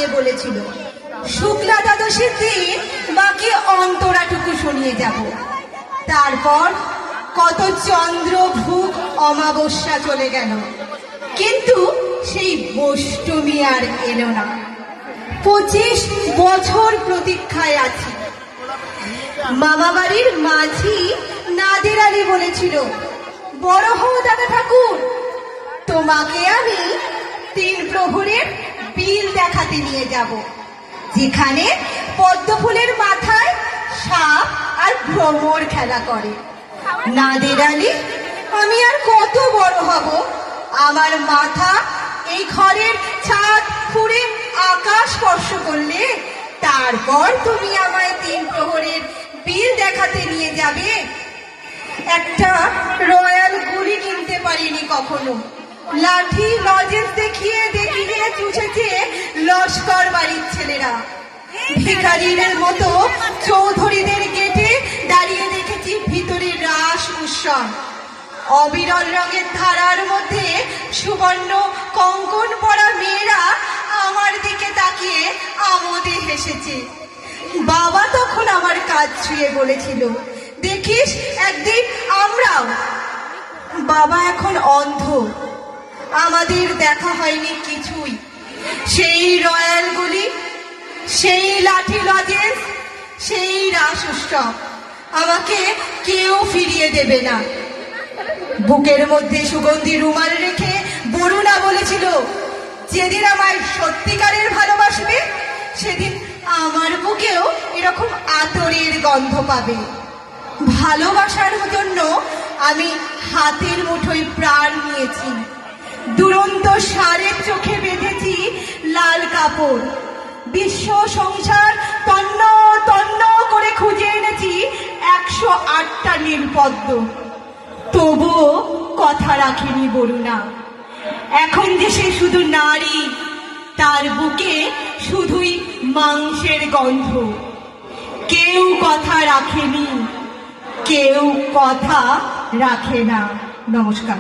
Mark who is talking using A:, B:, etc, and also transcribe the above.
A: দিয়ে বলেছিল, শুক্লা দ্বাদশীর দিন বাকি অন্তরাটুকু শুনিয়ে যাব। তারপর কত চন্দ্রভূক অমাবস্যা চলে গেল, কিন্তু সেই অষ্টমী আর এলো না। 25 বছর প্রতীক্ষায় আছি। মামা বাড়ির মাঝি নাদের আলী বলেছিল, বড় হও দাদা ঠাকুর, তোমাকে আমি 3 প্রহরের বিল দেখাতে নিয়ে যাব, যেখানে পদ্মফুলের মাথায় সাপ আর ভ্রমর খেলা করে। নাদের আলী, আমি আর কত বড় হব, আমার মাথা এই ঘরের ছাদ ফুঁড়ে আকাশ স্পর্শ করলে তারপর তুমি আমায় 3 প্রহরের বিল দেখাতে নিয়ে যাবে। একটা রয়্যাল গুলি কিনতে পারিনি কখনো, লাঠি লজেন্স দেখিয়ে দেখিয়ে চুষেছে লস্কর বাড়ির ছেলেরা। ভিখারির মতো চৌধুরীদের গেটে দাঁড়িয়ে দেখেছি ভিতরে রাস উৎসব। অবিরল রঙের ধারার মধ্যে সুবর্ণ কঙ্কন পরা মেয়েরা আমার দিকে তাকিয়ে আমোদে হেসেছে। বাবা তখন আমার কাজ ছুঁয়ে বলেছিল, দেখিস একদিন আমরাও। বাবা এখন অন্ধ, আমাদের দেখা হয়নি কিছুই। সেই রয়্যাল গুলি, সেই লাঠি লজেন্স, সেই রাস উৎসব আমাকে কেউ ফিরিয়ে দেবে না। বুকের মধ্যে সুগন্ধি রুমাল রেখে বরুণা বলেছিল, যেদিন আমায় সত্যিকারের ভালোবাসবে সেদিন আমার বুকেও এরকম আতরের গন্ধ পাবে। ভালোবাসার জন্য আমি হাতের মুঠোয় প্রাণ নিয়েছি, দুরন্ত ষাঁড়ের চোখে বেঁধেছি লাল কাপড়। বিশ্ব সংসার তন্ন তন্ন করে খুঁজে এনেছি 108টা নীলপদ্ম, তবুও কথা রাখেনি বরুণা। এখন যে সে শুধু নারী, তার বুকে শুধুই মাংসের গন্ধ। কেউ কথা রাখেনি, কেউ কথা রাখে না। নমস্কার।